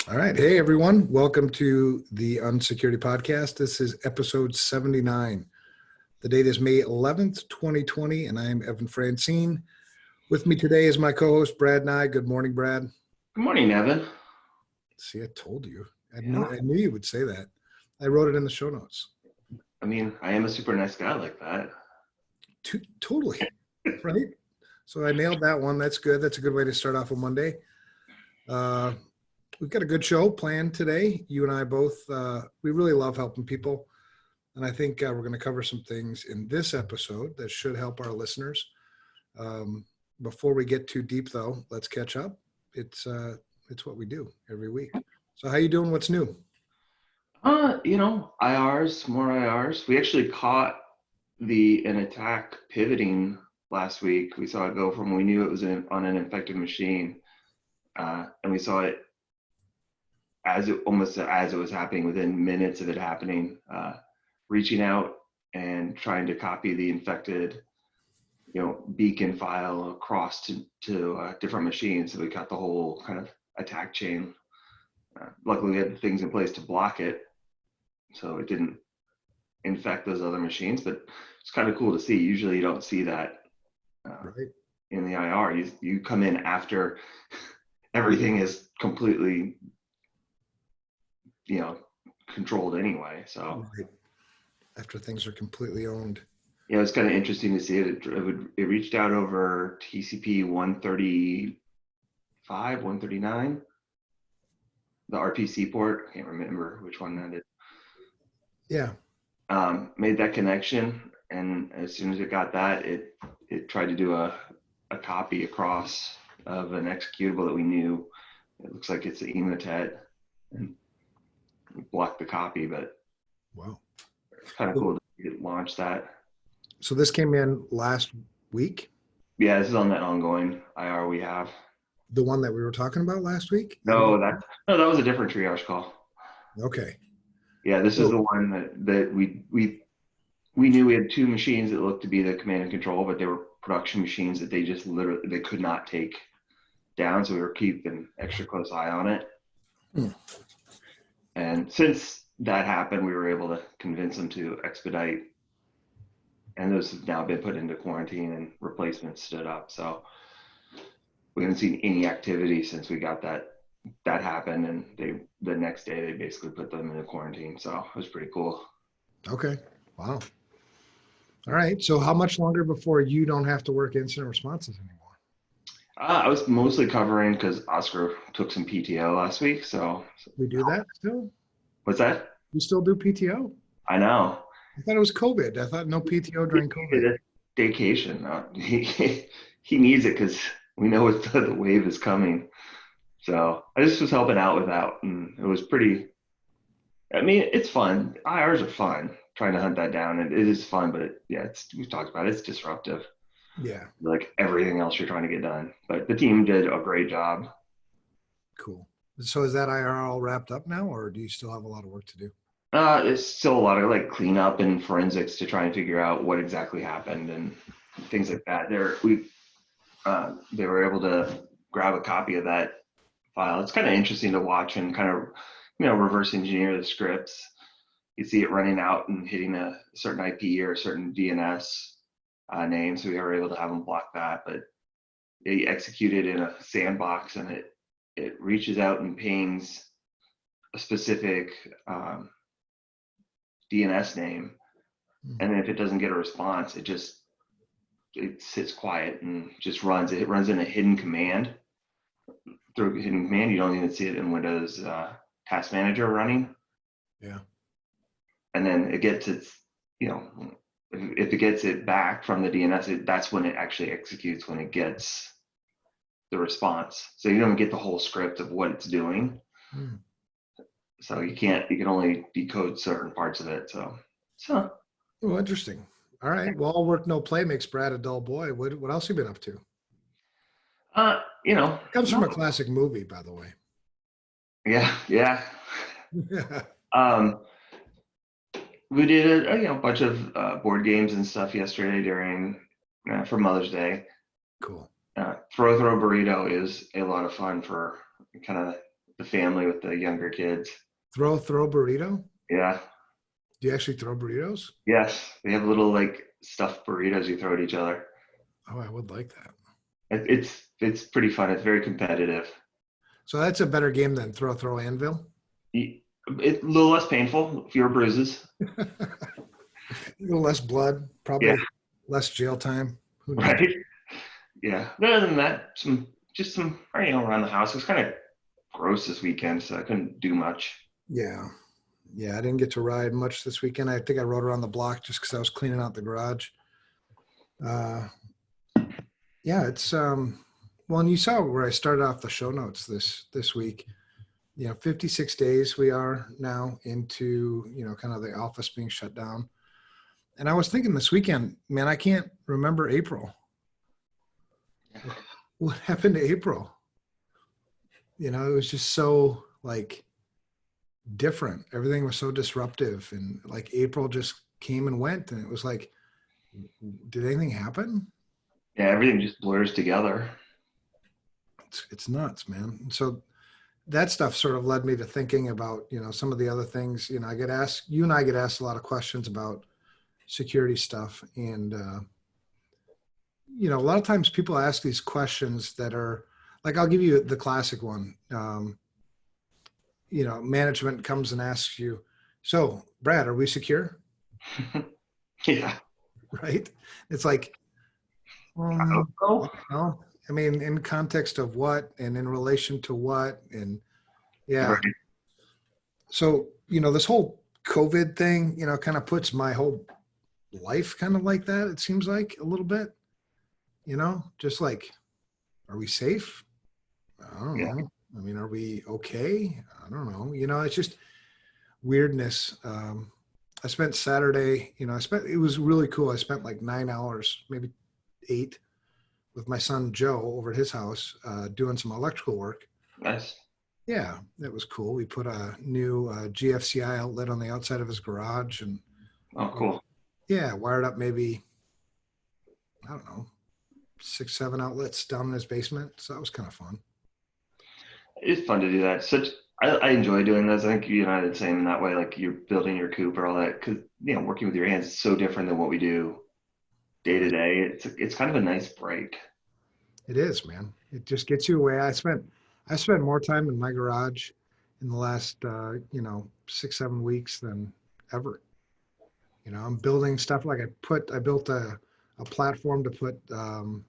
All right. Hey, everyone. Welcome to the UNSECURITY Podcast. This is episode 79. The date is May 11th, 2020, and I am Evan Francine. With me today is my co-host, Brad Nye. Good morning, Brad. Good morning, Evan. See, I told you. I knew you would say that. I wrote it in the show notes. I mean, I am a super nice guy like that. Totally. Right? So I nailed that one. That's good. That's a good way to start off a Monday. We've got a good show planned today. You and I both, we really love helping people. And I think we're going to cover some things in this episode that should help our listeners. Before we get too deep, though, let's catch up. It's what we do every week. So how you doing? What's new? IRs, more IRs. We actually caught an attack pivoting last week. We saw it go from, we knew it was on an infected machine. And we saw it as it was happening, within minutes of it happening, reaching out and trying to copy the infected, beacon file across to different machines. So we got the whole kind of attack chain. Luckily, we had things in place to block it, so it didn't infect those other machines. But it's kind of cool to see. Usually, you don't see that Right. in the IR. You come in after everything is completely controlled anyway. So Right. After things are completely owned. Yeah, it's kind of interesting to see it. It reached out over TCP 135, 139, the RPC port. I can't remember which one that is. Yeah. Made that connection, and as soon as it got that, it tried to do a copy across of an executable that we knew. It looks like it's an emotet, and we blocked the copy, but Wow. it's kind of cool to launch that. So this came in last week? Yeah, this is on that ongoing IR we have. The one that we were talking about last week? No, that was a different triage call. Okay. Yeah, this is the one that we knew we had two machines that looked to be the command and control, but they were production machines that they just literally could not take down. So we were keeping extra close eye on it. And since that happened, we were able to convince them to expedite. And those have now been put into quarantine and replacements stood up. So we haven't seen any activity since we got that happened. And the next day they basically put them into quarantine. So it was pretty cool. Okay. Wow. All right. So how much longer before you don't have to work incident responses anymore? I was mostly covering because Oscar took some PTO last week. So We do that still? What's that? You still do PTO? I know. I thought it was COVID. I thought no PTO during COVID. Vacation. He needs it because we know the wave is coming. So I just was helping out with that, and it was pretty. I mean, it's fun. IRs are fun. Trying to hunt that down, and it is fun. But we've talked about it. It's disruptive. Yeah. Like everything else you're trying to get done. But the team did a great job. Cool. So is that IR all wrapped up now, or do you still have a lot of work to do? There's still a lot of cleanup and forensics to try and figure out what exactly happened and things like that. They were able to grab a copy of that file. It's kind of interesting to watch and kind of, reverse engineer the scripts. You see it running out and hitting a certain IP or a certain DNS name. So we were able to have them block that, but they executed in a sandbox, and it reaches out and pings a specific DNS name, and then if it doesn't get a response, it sits quiet and just runs. It runs in a hidden command. Through a hidden command, you don't even see it in Windows Task Manager running. Yeah. And then it gets if it gets it back from the DNS, that's when it actually executes, when it gets the response. So you don't get the whole script of what it's doing. So you can only decode certain parts of it. So. Oh, interesting. All right. Well, all work, no play makes Brad a dull boy. What else have you been up to? It comes from a classic movie, by the way. Yeah. Yeah. We did a bunch of board games and stuff yesterday for Mother's Day. Cool. Throw Burrito is a lot of fun for kind of the family with the younger kids. Throw burrito? Yeah. Do you actually throw burritos? Yes. They have little like stuffed burritos you throw at each other. Oh, I would like that. It's pretty fun. It's very competitive. So that's a better game than throw anvil. It's a little less painful, fewer bruises. A little less blood, probably less jail time. Who knows? Right. Yeah. But other than that, some around the house. It was kind of gross this weekend, so I couldn't do much. Yeah. I didn't get to ride much this weekend. I think I rode around the block just because I was cleaning out the garage. It's well, and you saw where I started off the show notes this week. 56 days we are now into, kind of the office being shut down. And I was thinking this weekend, man, I can't remember April. What happened to April? It was just so like different. Everything was so disruptive, and like April just came and went, and it was like, did anything happen? Yeah, everything just blurs together. It's nuts, man. So that stuff sort of led me to thinking about, some of the other things. You and I get asked a lot of questions about security stuff, and a lot of times people ask these questions that are like, I'll give you the classic one. Management comes and asks you, so Brad, are we secure? Yeah. Right. It's like, I don't know. I mean, in context of what, and in relation to what, and yeah. Right. So, this whole COVID thing, kind of puts my whole life kind of like that. It seems like a little bit, just like, are we safe? I don't know. I mean, are we okay? I don't know. It's just weirdness. I spent Saturday, it was really cool. I spent like 9 hours, maybe 8, with my son Joe over at his house, doing some electrical work. Nice. Yeah, that was cool. We put a new GFCI outlet on the outside of his garage, and Cool. Yeah, wired up maybe, I don't know, 6, 7 outlets down in his basement. So that was kind of fun. It's fun to do that. I enjoy doing this. I think you and I are the same in that way. Like you're building your coop or all that, because working with your hands is so different than what we do day to day. It's kind of a nice break. It is, man. It just gets you away. I spent more time in my garage in the last 6, 7 weeks than ever. I'm building stuff. Like I built a platform to put one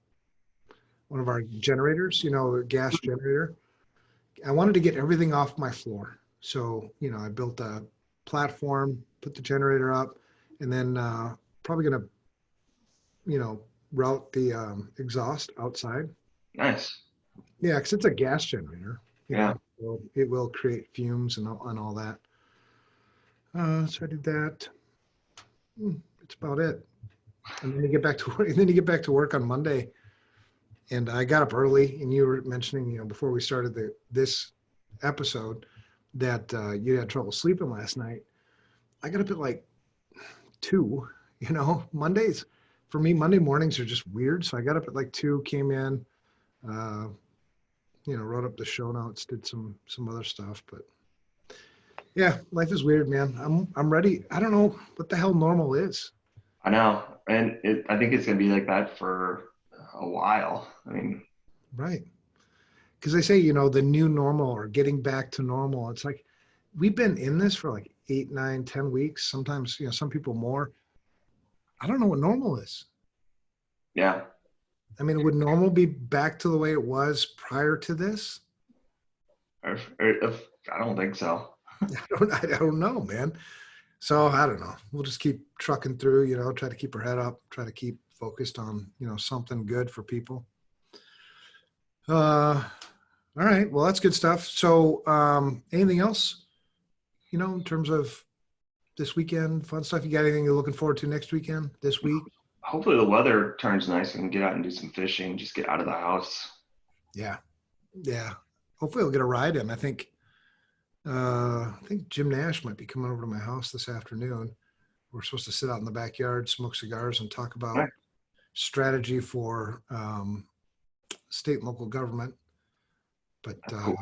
of our generators, a gas generator. I wanted to get everything off my floor. So, I built a platform, put the generator up, and then probably going to, route the exhaust outside. Nice. Yeah, because it's a gas generator. Yeah. So it will create fumes and all that. So I did that. That's about it. And then you get back to work. And then you get back to work on Monday. And I got up early, and you were mentioning, before we started this episode, that you had trouble sleeping last night. I got up at like 2. Mondays for me, Monday mornings are just weird. So I got up at like 2, came in, wrote up the show notes, did some other stuff, but yeah, life is weird, man. I'm ready. I don't know what the hell normal is. I know, and I think it's gonna be like that for a while. I mean, right? Because they say, the new normal or getting back to normal. It's like we've been in this for like 8, 9, 10 weeks. Sometimes, some people more. I don't know what normal is. Yeah. I mean, would normal be back to the way it was prior to this? I don't think so. I don't know, man. So I don't know. We'll just keep trucking through, try to keep our head up, try to keep focused on, something good for people. All right. Well, that's good stuff. So anything else, in terms of this weekend, fun stuff? You got anything you're looking forward to next weekend, this week? Hopefully the weather turns nice and get out and do some fishing, just get out of the house. Yeah. Hopefully we'll get a ride in. I think Jim Nash might be coming over to my house this afternoon. We're supposed to sit out in the backyard, smoke cigars, and talk about strategy for state and local government. But cool.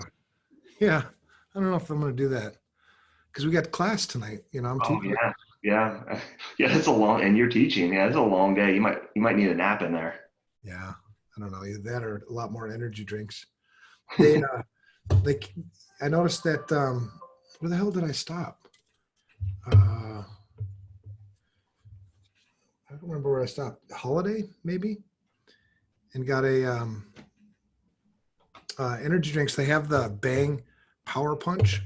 Yeah, I don't know if I'm going to do that because we got class tonight. I'm Oh teaching. yeah. It's a long, and you're teaching. Yeah, it's a long day. You might need a nap in there. Yeah, I don't know, either that or a lot more energy drinks. They, they, I noticed that. Where the hell did I stop? I don't remember where I stopped. Holiday maybe, and got a energy drinks. They have the Bang Power Punch,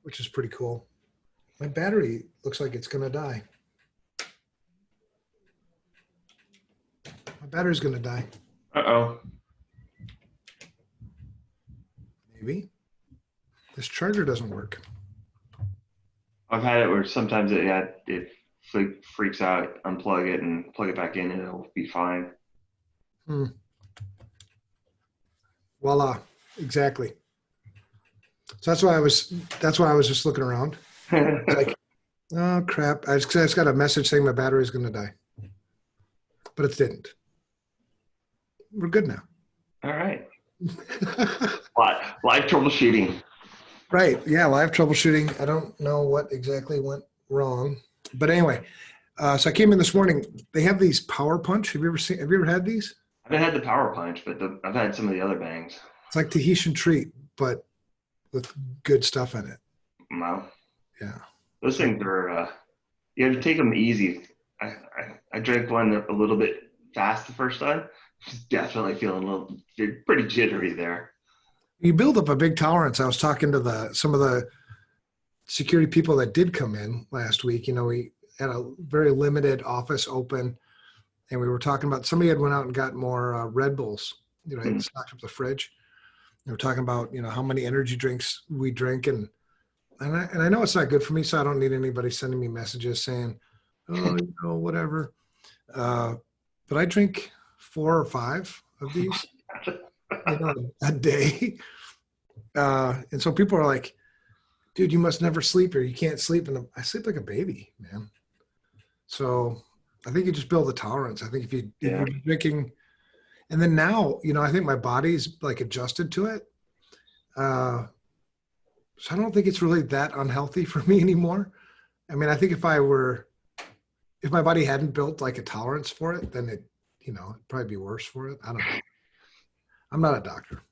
which is pretty cool. My battery looks like it's gonna die. My battery's gonna die. Uh-oh. Maybe this charger doesn't work. I've had it where sometimes it freaks out, unplug it and plug it back in and it'll be fine. Voila, exactly. So that's why I was just looking around. Like, oh crap! I just got a message saying my battery is going to die, but it didn't. We're good now. All right. Live troubleshooting. Right? Yeah, live troubleshooting. I don't know what exactly went wrong, but anyway. So I came in this morning. They have these Power Punch. Have you ever had these? I haven't had the Power Punch, but I've had some of the other Bangs. It's like Tahitian treat, but with good stuff in it. Wow. Yeah. Those things are, you have to take them easy. I drank one a little bit fast the first time. Definitely feeling pretty jittery there. You build up a big tolerance. I was talking to some of the security people that did come in last week. We had a very limited office open, and we were talking about somebody had went out and got more Red Bulls. And stocked up the fridge. We were talking about how many energy drinks we drink, and I know it's not good for me, so I don't need anybody sending me messages saying, oh, whatever. But I drink 4 or 5 of these a day. And so people are like, dude, you must never sleep or you can't sleep. And I sleep like a baby, man. So I think you just build a tolerance. I think if you're drinking, and then now, I think my body's like adjusted to it. So I don't think it's really that unhealthy for me anymore. I mean, I think if my body hadn't built like a tolerance for it, then it'd probably be worse for it. I don't know. I'm not a doctor.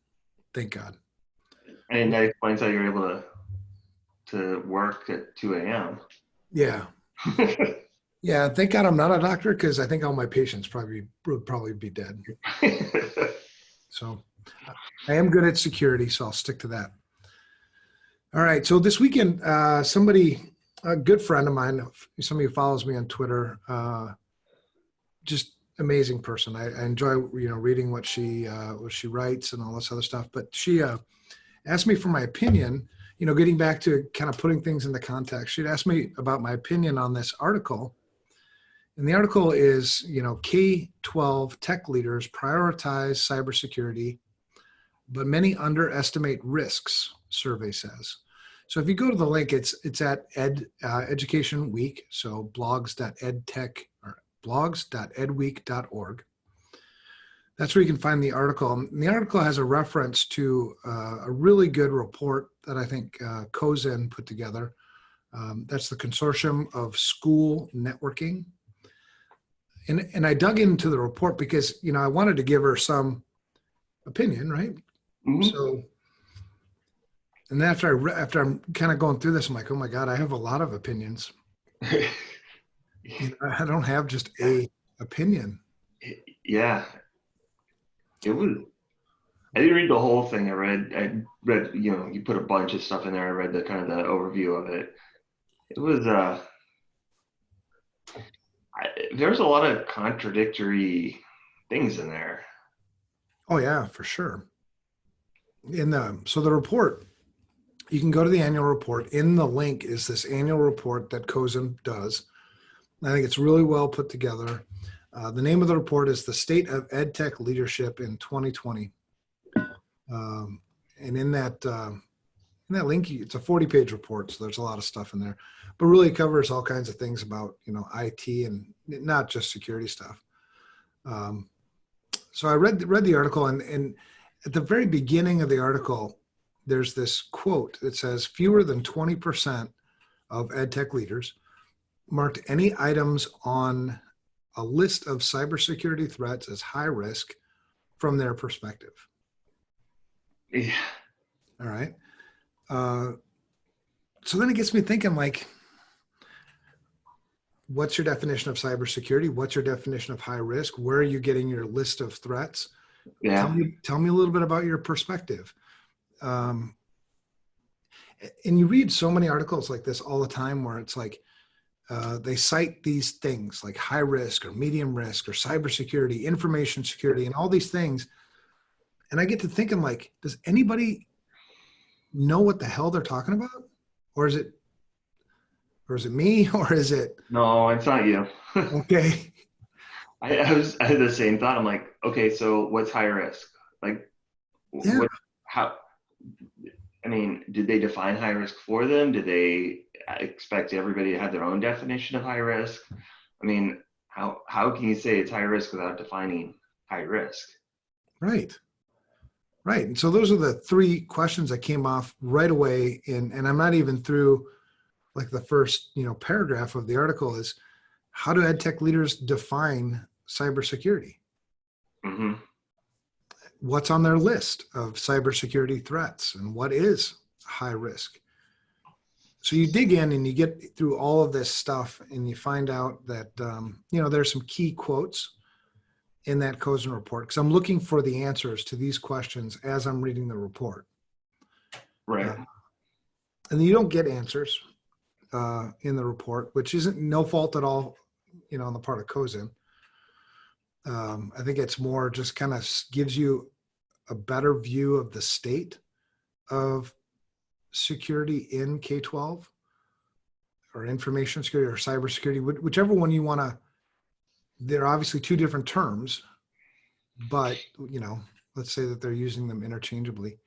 Thank God. And that explains how you're able to work at 2 a.m. Yeah. Yeah. Thank God I'm not a doctor, because I think all my patients would probably be dead. So I am good at security, so I'll stick to that. All right. So this weekend, a good friend of mine, somebody who follows me on Twitter, just amazing person. I enjoy, reading what she writes and all this other stuff. But she asked me for my opinion, getting back to kind of putting things into context. She'd asked me about my opinion on this article. And the article is, K-12 tech leaders prioritize cybersecurity, but many underestimate risks, survey says. So if you go to the link, it's at Education Week, so blogs.edweek.org. That's where you can find the article. And the article has a reference to a really good report that I think CoSN put together. That's the Consortium of School Networking. And I dug into the report because, I wanted to give her some opinion, right? Mm-hmm. So, and after I'm kind of going through this, I'm like, oh my God, I have a lot of opinions. I don't have just a opinion. Yeah. I didn't read the whole thing. I read, you put a bunch of stuff in there. I read the kind of the overview of it. It was, there's a lot of contradictory things in there. Oh yeah, for sure. So the report, you can go to the annual report. In the link is this annual report that CoSN does. I think it's really well put together. The name of the report is the State of Edtech Leadership in 2020. And in that link, it's a 40-page report, so there's a lot of stuff in there, but really covers all kinds of things about, IT and not just security stuff. So I read the article, and at the very beginning of the article, there's this quote that says fewer than 20% of EdTech leaders marked any items on a list of cybersecurity threats as high risk from their perspective. Yeah. All right. So then it gets me thinking, like, what's your definition of cybersecurity? What's your definition of high risk? Where are you getting your list of threats? Yeah. Tell me a little bit about your perspective. And you read so many articles like this all the time where it's like, they cite these things like high risk or medium risk or cybersecurity, information security, and all these things. And I get to thinking, like, does anybody know what the hell they're talking about? Or is it me? Or is it? No, it's not you. Okay. I had the same thought. I'm like, okay, so what's high risk? Like, Yeah. Did they define high risk for them? Did they expect everybody to have their own definition of high risk? I mean, how can you say it's high risk without defining high risk? Right. And so those are the three questions that came off right away. And I'm not even through like the first, paragraph of the article is, how do EdTech leaders define cybersecurity? Mm-hmm. What's on their list of cybersecurity threats and what is high risk? So you dig in and you get through all of this stuff and you find out that, there's some key quotes in that CoSN report, because I'm looking for the answers to these questions as I'm reading the report. Right. And you don't get answers in the report, which isn't no fault at all, on the part of CoSN. I think it's more just kind of gives you a better view of the state of security in K-12 or information security or cybersecurity, whichever one you want to. They're obviously two different terms, but, let's say that they're using them interchangeably.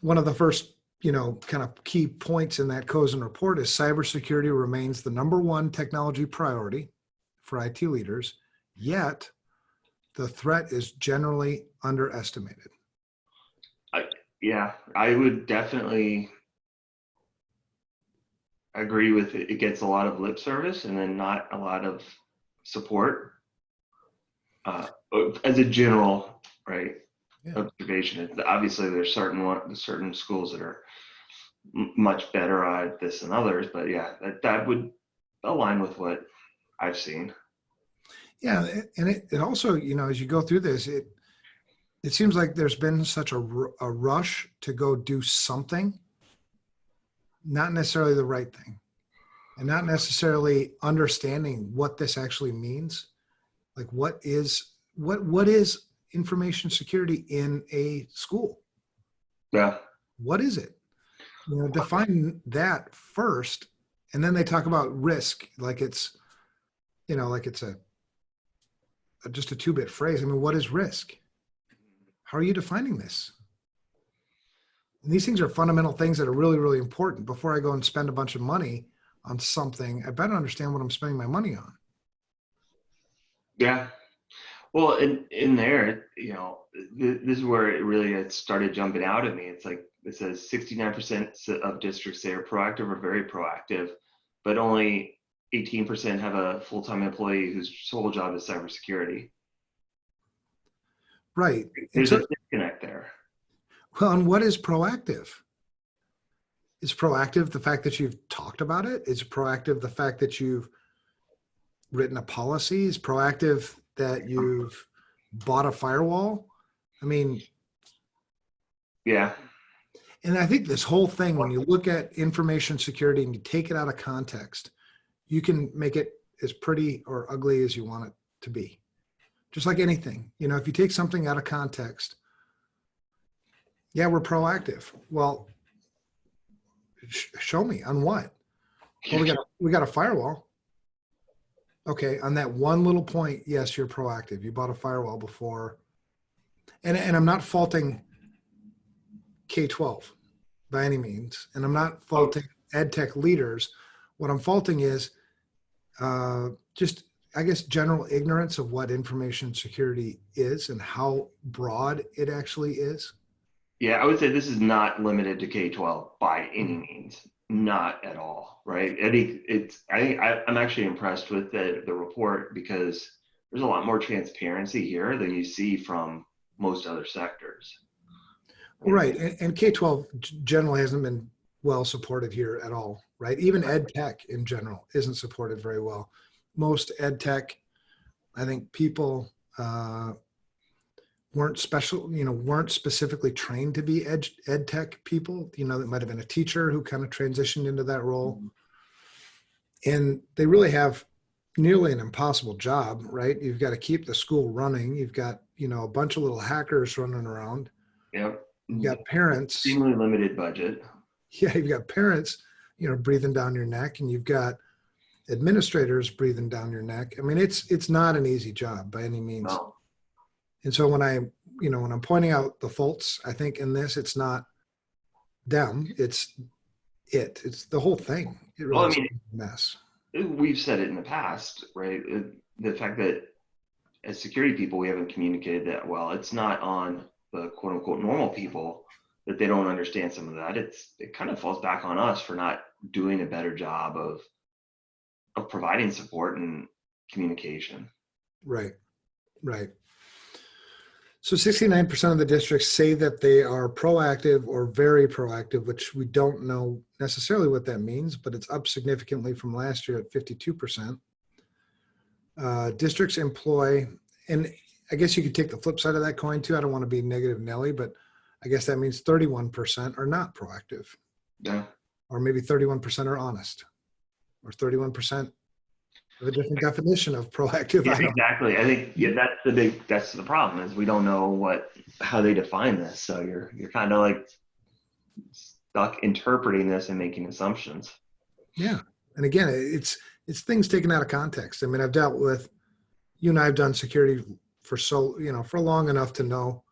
One of the first, kind of key points in that CoSN report is cybersecurity remains the number one technology priority for IT leaders, yet the threat is generally underestimated. I would definitely agree with it. It gets a lot of lip service and then not a lot of support as a general, right, observation. Obviously, there's certain schools that are much better at this than others, but yeah, that would align with what I've seen. Yeah, and it also, as you go through this, it seems like there's been such a rush to go do something, not necessarily the right thing, and not necessarily understanding what this actually means. Like, what is information security in a school? Yeah. What is it? Define that first, and then they talk about risk like it's, just a two-bit phrase. I mean, what is risk? How are you defining this? And these things are fundamental things that are really, really important. Before I go and spend a bunch of money on something, I better understand what I'm spending my money on. Yeah. Well, in there, this is where it started jumping out at me. It's like, it says 69% of districts say are proactive or very proactive, but only 18% have a full-time employee whose sole job is cybersecurity. Right. There's a disconnect there. Well, and what is proactive? Is proactive the fact that you've talked about it? Is proactive the fact that you've written a policy? Is proactive that you've bought a firewall? I mean, yeah. And I think this whole thing, when you look at information security and you take it out of context, you can make it as pretty or ugly as you want it to be. Just like anything, if you take something out of context, yeah, we're proactive. Well, show me on what? Well, we got a firewall. Okay, on that one little point, yes, you're proactive. You bought a firewall before, and I'm not faulting K-12 by any means, and I'm not faulting EdTech leaders. What I'm faulting is just, I guess, general ignorance of what information security is and how broad it actually is. Yeah, I would say this is not limited to K-12 by any means, not at all, right? I'm actually impressed with the report because there's a lot more transparency here than you see from most other sectors. Well, right. And K-12 generally hasn't been well supported here at all, right? Even ed tech in general isn't supported very well. Most ed tech, I think people weren't specifically trained to be ed tech people. That might have been a teacher who kind of transitioned into that role. And they really have nearly an impossible job, right? You've got to keep the school running. You've got, a bunch of little hackers running around. Yep. You've got parents. Extremely limited budget. Yeah, you've got parents, breathing down your neck, and you've got administrators breathing down your neck. I mean, it's not an easy job by any means. No. And so when I'm pointing out the faults, I think in this, it's not them, it's the whole thing. It really is a mess. We've said it in the past, right? The fact that as security people, we haven't communicated that well. It's not on the quote unquote normal people that they don't understand some of that. It kind of falls back on us for not doing a better job of providing support and communication. Right. So 69% of the districts say that they are proactive or very proactive, which we don't know necessarily what that means, but it's up significantly from last year at 52%. Districts employ, and I guess you could take the flip side of that coin too. I don't want to be negative Nelly, but I guess that means 31% are not proactive. Yeah. Or maybe 31% are honest, or 31% of a different definition of proactive. Yeah, exactly. I think that's the problem is we don't know how they define this. So you're kind of like stuck interpreting this and making assumptions. Yeah. And again, it's things taken out of context. I mean, I've dealt with, you and I have done security for long enough to know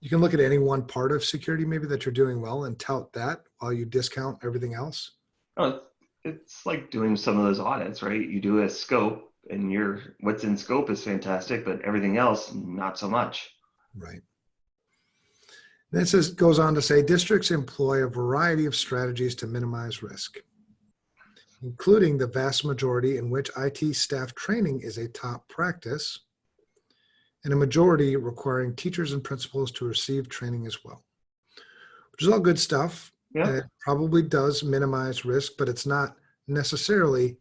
you can look at any one part of security maybe that you're doing well and tout that while you discount everything else. Oh, it's like doing some of those audits, right? You do a scope and what's in scope is fantastic, but everything else, not so much. Right. Then it goes on to say, districts employ a variety of strategies to minimize risk, including the vast majority in which IT staff training is a top practice, and a majority requiring teachers and principals to receive training as well, which is all good stuff. Yeah. It probably does minimize risk, but it's not necessarily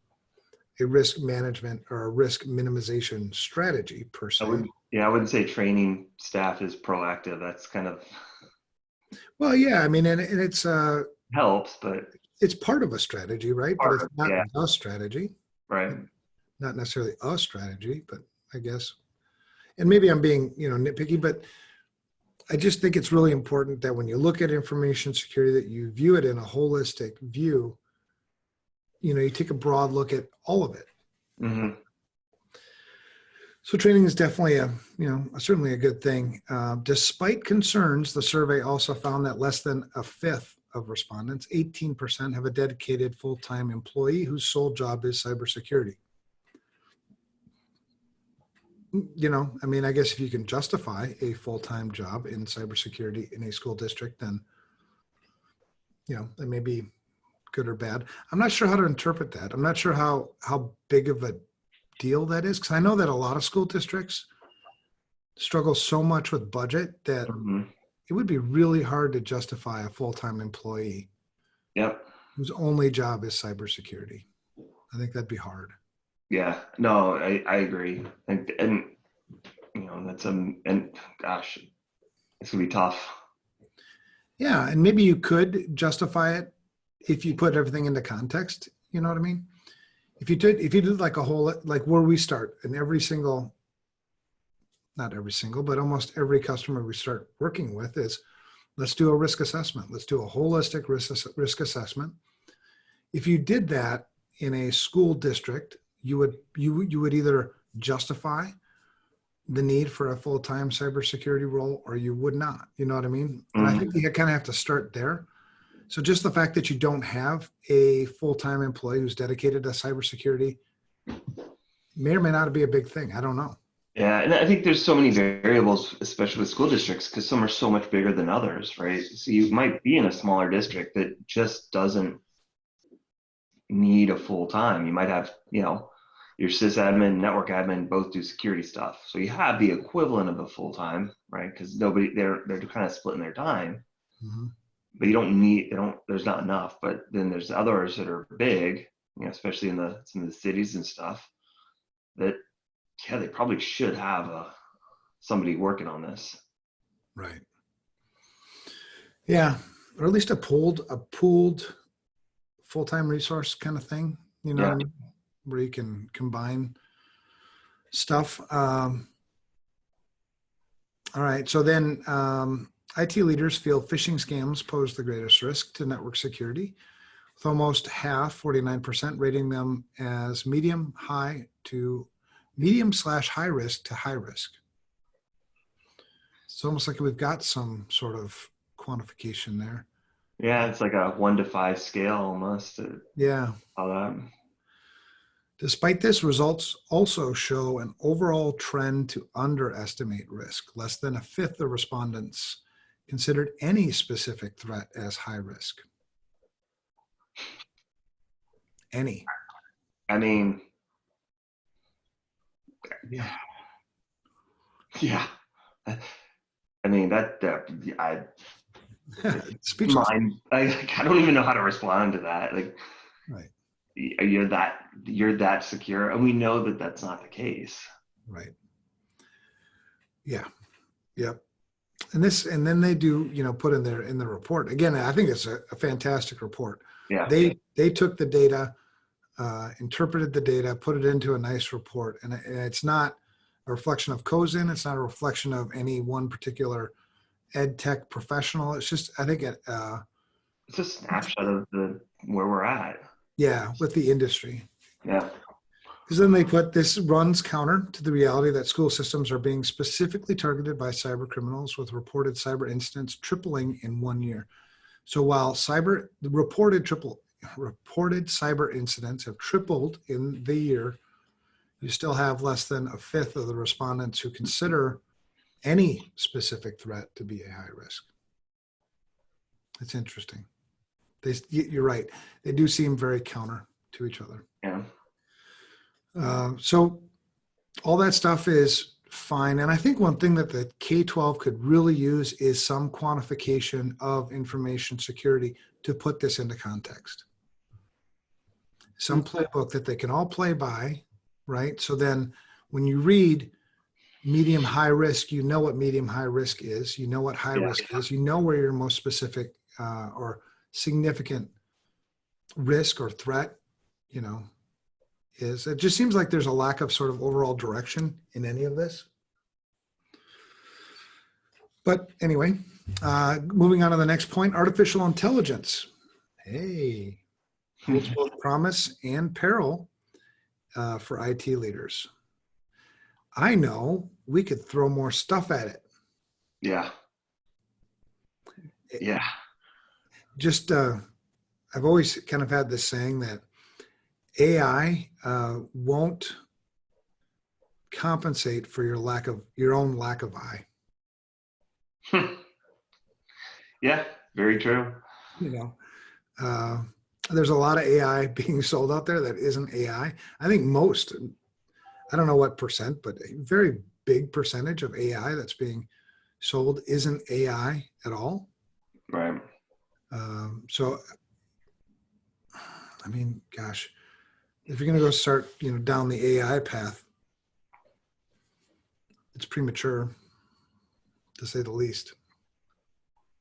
a risk management or a risk minimization strategy per se. I wouldn't say training staff is proactive. That's kind of. Well, yeah, I mean, and it's helps, but it's part of a strategy, right? But it's not a strategy. Right. Not necessarily a strategy, but I guess, and maybe I'm being, nitpicky, but I just think it's really important that when you look at information security, that you view it in a holistic view. You take a broad look at all of it. Mm-hmm. So training is definitely certainly a good thing. Despite concerns, the survey also found that less than a fifth of respondents, 18%, have a dedicated full-time employee whose sole job is cybersecurity. I guess if you can justify a full-time job in cybersecurity in a school district, then, that may be good or bad. I'm not sure how to interpret that. I'm not sure how big of a deal that is, because I know that a lot of school districts struggle so much with budget that it would be really hard to justify a full-time employee whose only job is cybersecurity. I think that'd be hard. Yeah, no, I agree. And gosh, it's gonna be tough. Yeah. And maybe you could justify it if you put everything into context, you know what I mean? If you did like a whole, like where we start in not every single, but almost every customer we start working with is, let's do a risk assessment. Let's do a holistic risk assessment. If you did that in a school district, you would either justify the need for a full-time cybersecurity role or you would not, you know what I mean? And I think you kind of have to start there. So just the fact that you don't have a full-time employee who's dedicated to cybersecurity may or may not be a big thing. I don't know. Yeah, and I think there's so many variables, especially with school districts, because some are so much bigger than others, right? So you might be in a smaller district that just doesn't need a full time. You might have, your sysadmin, network admin both do security stuff. So you have the equivalent of a full time, right? Because they're kind of splitting their time. Mm-hmm. But there's not enough. But then there's others that are big, especially in some of the cities and stuff that, yeah, they probably should have somebody working on this. Right. Yeah. Or at least a pooled full-time resource kind of thing, what I mean? Where you can combine stuff. All right. So then IT leaders feel phishing scams pose the greatest risk to network security, with almost half, 49%, rating them as medium/high risk to high risk. It's almost like we've got some sort of quantification there. Yeah, it's like a 1 to 5 scale almost. Yeah. Despite this, results also show an overall trend to underestimate risk. Less than a fifth of respondents considered any specific threat as high risk. Any. I mean, yeah. I mean, Speechless. I don't even know how to respond to that. Like, right. You're that secure, and we know that that's not the case. Right. Yeah. Yep. And then they do, put in the report. Again, I think it's a fantastic report. Yeah. They took the data, interpreted the data, put it into a nice report, and it's not a reflection of CoSN. It's not a reflection of any one particular ed tech professional. It's just, I think it's a snapshot of where we're at. Yeah, with the industry. Yeah. Because then they put, this runs counter to the reality that school systems are being specifically targeted by cyber criminals, with reported cyber incidents tripling in 1 year. So while reported cyber incidents have tripled in the year, you still have less than a fifth of the respondents who consider any specific threat to be a high risk. It's interesting. You're right. They do seem very counter to each other. Yeah. So all that stuff is fine. And I think one thing that the K-12 could really use is some quantification of information security to put this into context. Some playbook that they can all play by, right? So then when you read medium high risk, you know what medium high risk is, you know what high risk is, you know where your most specific or significant risk or threat, is. It just seems like there's a lack of sort of overall direction in any of this. But anyway, moving on to the next point, artificial intelligence. Hey, holds both promise and peril for IT leaders. I know we could throw more stuff at it. Yeah. Yeah. Just, I've always kind of had this saying that AI won't compensate for your own lack of eye. Yeah, very true. There's a lot of AI being sold out there that isn't AI. I think most, I don't know what percent, but a very big percentage of AI that's being sold isn't AI at all. Right. So, I mean, gosh, if you're going to go start, down the AI path, it's premature, to say the least.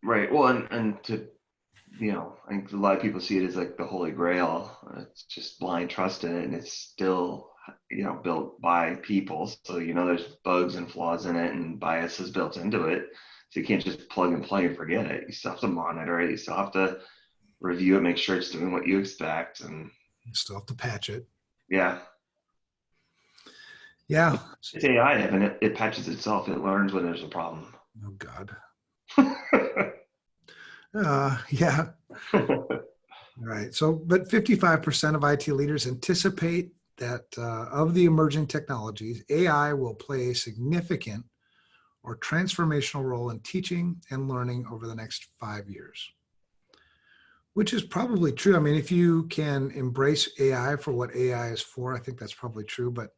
Right. Well, and to, I think a lot of people see it as like the holy grail. It's just blind trust in it, and it's still, built by people. So, there's bugs and flaws in it and biases built into it. So you can't just plug and play and forget it. You still have to monitor it. You still have to review it, make sure it's doing what you expect, and you still have to patch it. Yeah. Yeah. It's AI, and it patches itself. It learns when there's a problem. Oh, God. Yeah. All right. So, but 55% of IT leaders anticipate that of the emerging technologies, AI will play a significant or transformational role in teaching and learning over the next 5 years, which is probably true. I mean, if you can embrace AI for what AI is for, I think that's probably true, but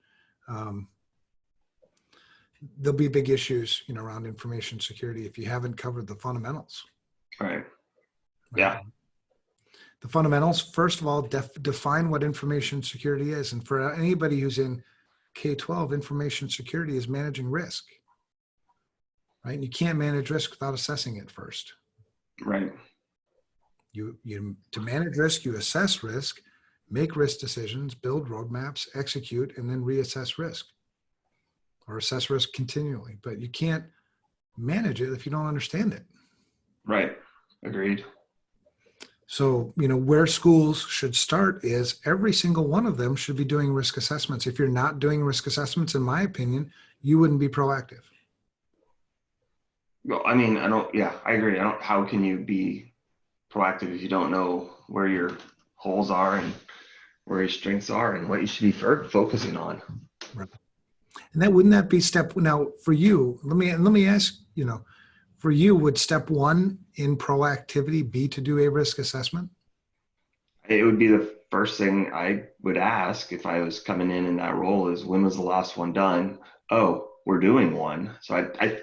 there'll be big issues, around information security if you haven't covered the fundamentals. Right. Right? Yeah. The fundamentals, first of all, define what information security is. And for anybody who's in K-12, information security is managing risk, right? And you can't manage risk without assessing it first. Right. To manage risk, you assess risk, make risk decisions, build roadmaps, execute, and then reassess risk or assess risk continually. But you can't manage it if you don't understand it. Right. Agreed. So, where schools should start is every single one of them should be doing risk assessments. If you're not doing risk assessments, in my opinion, you wouldn't be proactive. Well, I mean, I agree. How can you be proactive if you don't know where your holes are and where your strengths are and what you should be focusing on? Right. And wouldn't that be now for you? Let me ask, for you, would step one in proactivity be to do a risk assessment? It would be the first thing I would ask if I was coming in that role is, when was the last one done? Oh, we're doing one. So I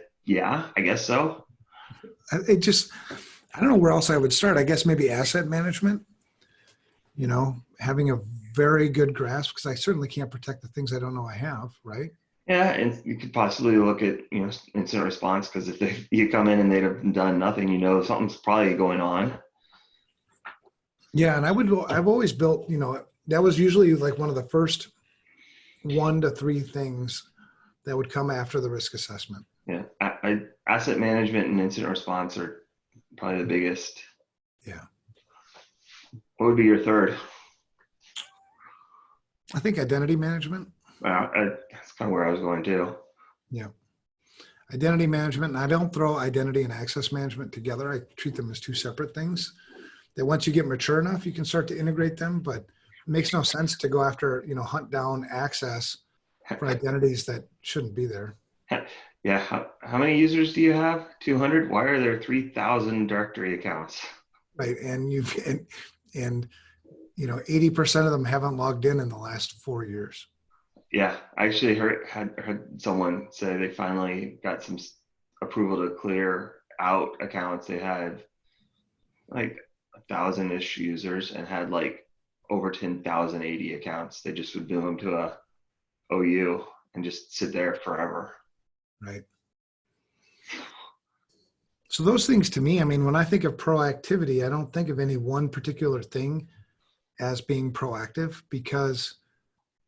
guess so. I don't know where else I would start. I guess maybe asset management, having a very good grasp, because I certainly can't protect the things I don't know I have, right? Yeah, and you could possibly look at, incident response, because if you come in and they'd have done nothing, something's probably going on. Yeah, and I've always built, that was usually like one of the first 1 to 3 things that would come after the risk assessment. Yeah, asset management and incident response are probably the biggest. Yeah. What would be your third? I think identity management. That's kind of where I was going too. Yeah. Identity management, and I don't throw identity and access management together. I treat them as 2 separate things that once you get mature enough, you can start to integrate them, but it makes no sense to go after, hunt down access for identities that shouldn't be there. Yeah. How many users do you have? 200? Why are there 3,000 directory accounts? Right. And 80% of them haven't logged in the last 4 years. Yeah, I actually heard someone say they finally got some approval to clear out accounts. They had like 1,000-ish users and had like over 10,000 AD accounts. They just would move them to a OU and just sit there forever. Right. So those things, to me, I mean, when I think of proactivity, I don't think of any one particular thing as being proactive, because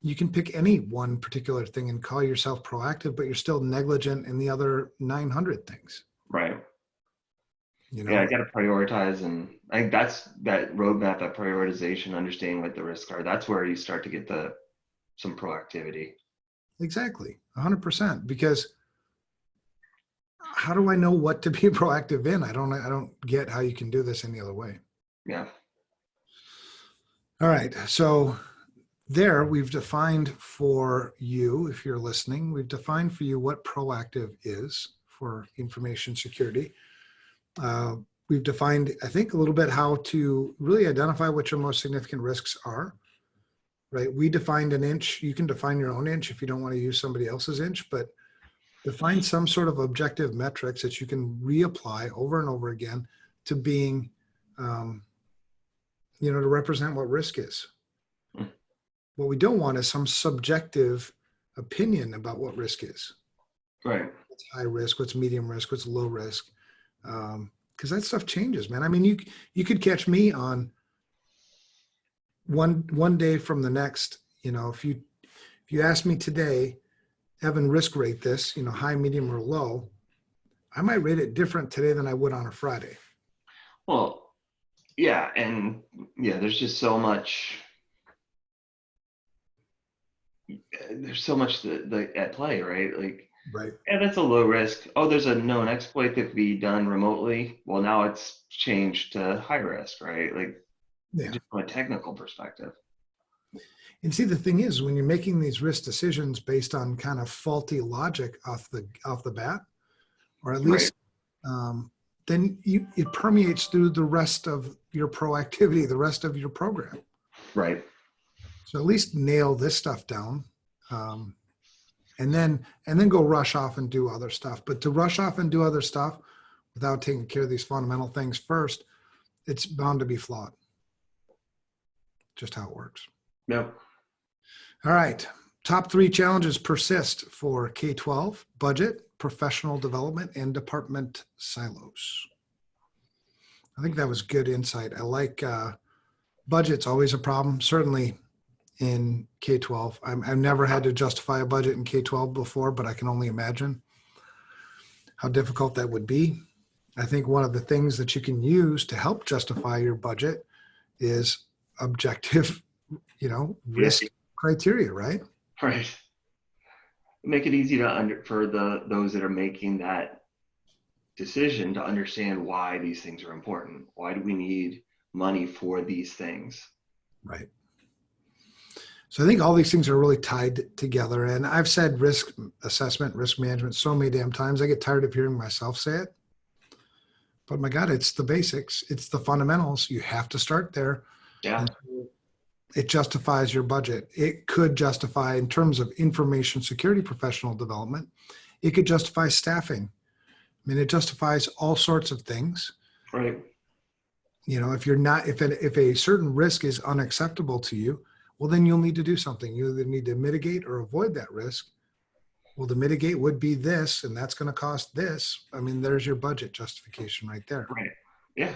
you can pick any one particular thing and call yourself proactive, but you're still negligent in the other 900 things. Right. Yeah, I got to prioritize. And I think that's that roadmap, that prioritization, understanding what the risks are. That's where you start to get some proactivity. Exactly. 100%. Because how do I know what to be proactive in? I don't get how you can do this any other way. Yeah. All right. So there we've defined for you, if you're listening, we've defined for you what proactive is for information security. We've defined, I think, a little bit how to really identify what your most significant risks are, right? We defined an inch. You can define your own inch if you don't want to use somebody else's inch, but define some sort of objective metrics that you can reapply over and over again to being, to represent what risk is. What we don't want is some subjective opinion about what risk is. Right. What's high risk, what's medium risk, what's low risk. Because that stuff changes, man. I mean, you could catch me on one day from the next. If you ask me today, Evan, risk rate this, high, medium, or low, I might rate it different today than I would on a Friday. Well, yeah, and yeah, there's just so much. There's so much at play, right? Like, right. Yeah, that's a low risk. Oh, there's a known exploit that can be done remotely. Well, now it's changed to high risk, right? Like, just from a technical perspective. And see, the thing is, when you're making these risk decisions based on kind of faulty logic off the bat, or at least, then it permeates through the rest of your proactivity, the rest of your program. Right. So at least nail this stuff down, and then go rush off and do other stuff. But to rush off and do other stuff without taking care of these fundamental things first, it's bound to be flawed. Just how it works. Yep. All right. Top 3 challenges persist for K-12: budget, professional development, and department silos. I think that was good insight. I like budget's always a problem, certainly in K-12. I've never had to justify a budget in K-12 before, but I can only imagine how difficult that would be. I think one of the things that you can use to help justify your budget is objective, risk criteria, right? Right. Make it easy for those that are making that decision to understand why these things are important. Why do we need money for these things? Right. So I think all these things are really tied together. And I've said risk assessment, risk management so many damn times. I get tired of hearing myself say it. But my God, it's the basics. It's the fundamentals. You have to start there. Yeah. It justifies your budget. It could justify, in terms of information security professional development, it could justify staffing. I mean, it justifies all sorts of things. Right. If a certain risk is unacceptable to you, well, then you'll need to do something. You either need to mitigate or avoid that risk. Well, to mitigate would be this, and that's going to cost this. I mean, there's your budget justification right there. Right. Yeah.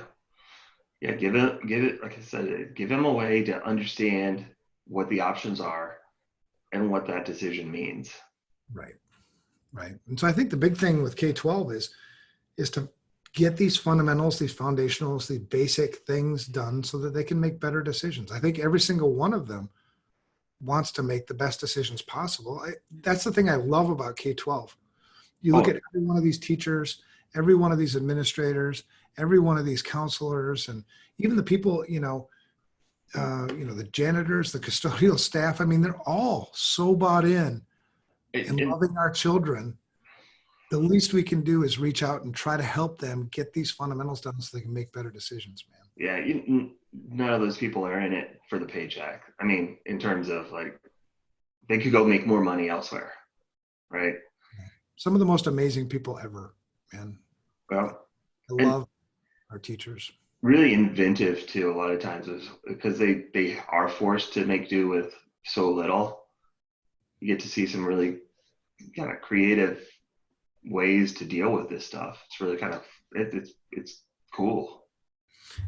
Yeah. Give it, like I said, give them a way to understand what the options are and what that decision means. Right. Right. And so I think the big thing with K-12 is to get these fundamentals, these foundationals, these basic things done so that they can make better decisions. I think every single one of them wants to make the best decisions possible. That's the thing I love about K-12. You look at every one of these teachers, every one of these administrators, every one of these counselors, and even the people, the janitors, the custodial staff. I mean, they're all so bought in and loving our children. The least we can do is reach out and try to help them get these fundamentals done so they can make better decisions, man. Yeah, none of those people are in it for the paycheck. I mean, in terms of they could go make more money elsewhere, right? Some of the most amazing people ever, man. Well, I love our teachers. Really inventive too. A lot of times is because they are forced to make do with so little. You get to see some really kind of creative ways to deal with this stuff. It's really kind of it's cool.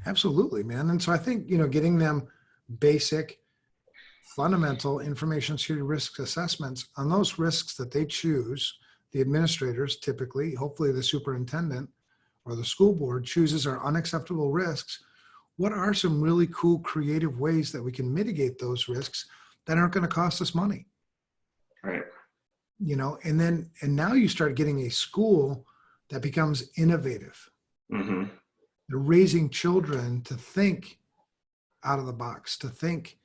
Absolutely, man. And so I think getting them basic fundamental information security risk assessments on those risks that they choose, the administrators typically, hopefully the superintendent or the school board chooses are unacceptable risks. What are some really cool creative ways that we can mitigate those risks that aren't going to cost us money? Right. And now you start getting a school that becomes innovative. Mm-hmm. They're raising children to think out of the box, to think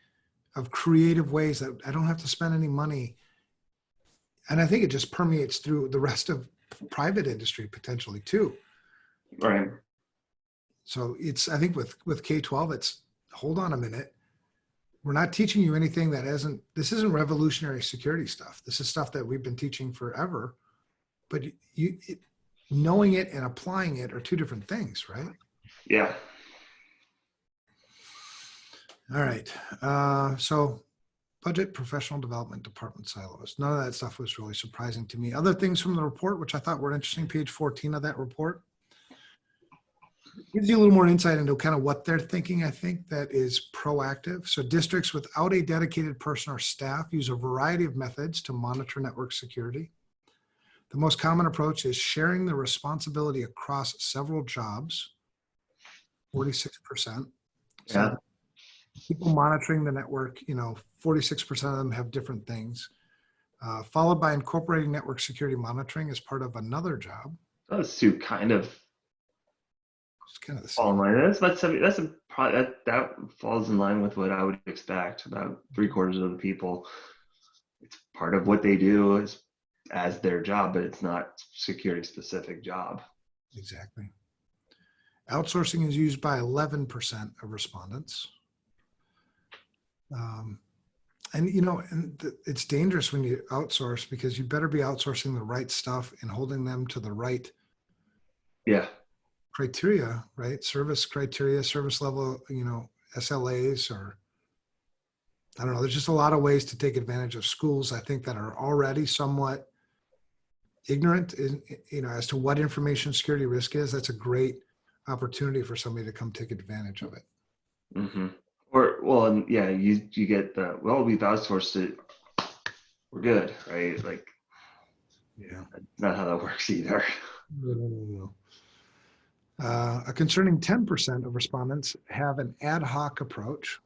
of creative ways that I don't have to spend any money. And I think it just permeates through the rest of private industry potentially too. Right. So I think with K-12, it's hold on a minute. We're not teaching you anything this isn't revolutionary security stuff. This is stuff that we've been teaching forever, but knowing it and applying it are two different things, right? Yeah. All right. So budget, professional development, department silos. None of that stuff was really surprising to me. Other things from the report, which I thought were interesting, page 14 of that report, gives you a little more insight into kind of what they're thinking, I think, that is proactive. So districts without a dedicated person or staff use a variety of methods to monitor network security. The most common approach is sharing the responsibility across several jobs, 46%. So Yeah. people monitoring the network, 46% of them have different things, followed by incorporating network security monitoring as part of another job. Those two kind of It's kind of the fall in same. line. That falls in line with what I would expect. About 3/4 of the people, it's part of what they do as their job, but it's not security specific job. Exactly. Outsourcing is used by 11% of respondents. And it's dangerous when you outsource, because you better be outsourcing the right stuff and holding them to the right criteria, right? Service criteria, service level, SLAs, or I don't know. There's just a lot of ways to take advantage of schools, I think, that are already somewhat ignorant as to what information security risk is. That's a great opportunity for somebody to come take advantage of it. Mm-hmm. You get we've outsourced it, we're good, right? Like, yeah, that's not how that works either. No. A concerning 10% of respondents have an ad hoc approach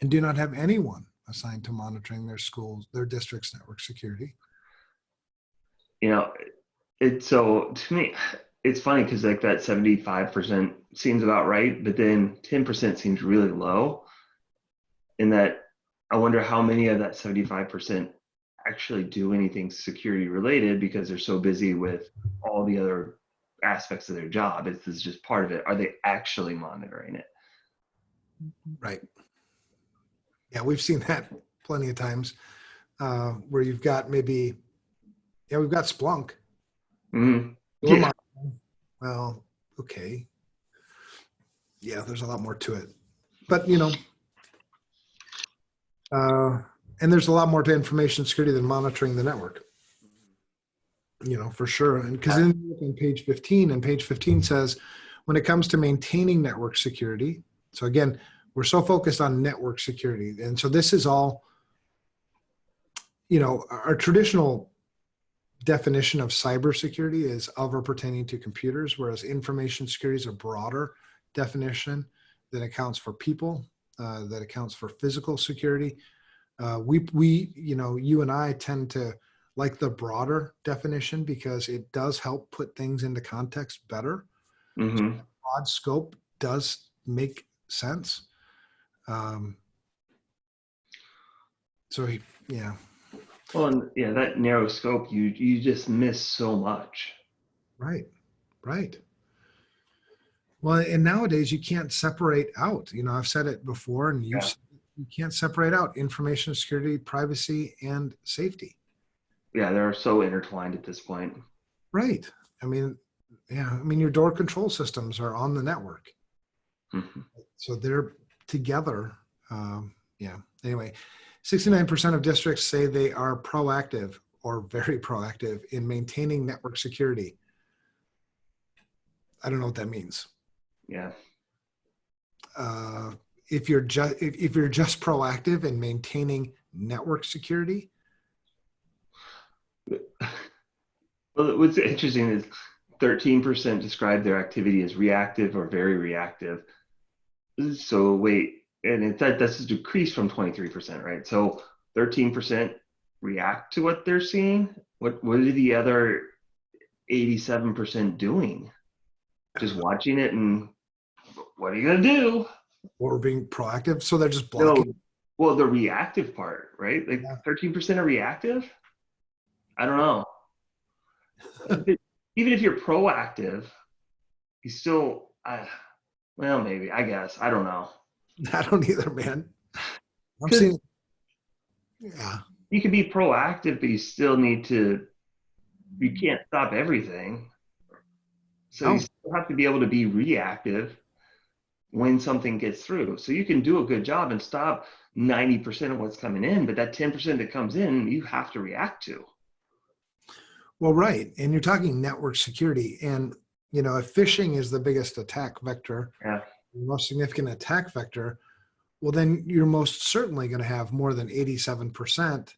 and do not have anyone assigned to monitoring their district's network security. So to me, it's funny because like that 75% seems about right, but then 10% seems really low. In that, I wonder how many of that 75% actually do anything security related because they're so busy with all the other aspects of their job. This is just part of it. Are they actually monitoring it? Right. Yeah, we've seen that plenty of times where you've got we've got Splunk. Mm-hmm. Yeah. Well, okay. Yeah, there's a lot more to it. But, and there's a lot more to information security than monitoring the network, for sure. And because on page 15, and page 15 says, when it comes to maintaining network security, so again, we're so focused on network security. And so this is all, our traditional definition of cybersecurity is of or pertaining to computers, whereas information security is a broader definition that accounts for people, that accounts for physical security. You and I tend to like the broader definition because it does help put things into context better. Mm-hmm. So broad scope does make sense. Well, that narrow scope, you just miss so much. Right. Well, and nowadays you can't separate out. I've said it before, and you can't separate out information security, privacy, and safety. Yeah, they're so intertwined at this point. Right. Your door control systems are on the network. Mm-hmm. So they're together. Anyway, 69% of districts say they are proactive or very proactive in maintaining network security. I don't know what that means. Yeah. If you're just proactive in maintaining network security. Well, what's interesting is 13% describe their activity as reactive or very reactive. So that's a decrease from 23%, right? So 13% react to what they're seeing. What are the other 87% doing? Just watching it, and what are you gonna do? Or being proactive, so they're just blocking. No, well, the reactive part, right? Like 13% are reactive. I don't know. Even if you're proactive, you still, maybe, I guess. I don't know. I don't either, man. I'm seeing. Yeah. You can be proactive, but you still you can't stop everything. So you still have to be able to be reactive when something gets through. So you can do a good job and stop 90% of what's coming in, but that 10% that comes in, you have to react to. Well, right. And you're talking network security. And, if phishing is the biggest attack vector, the most significant attack vector, well, then you're most certainly going to have more than 87%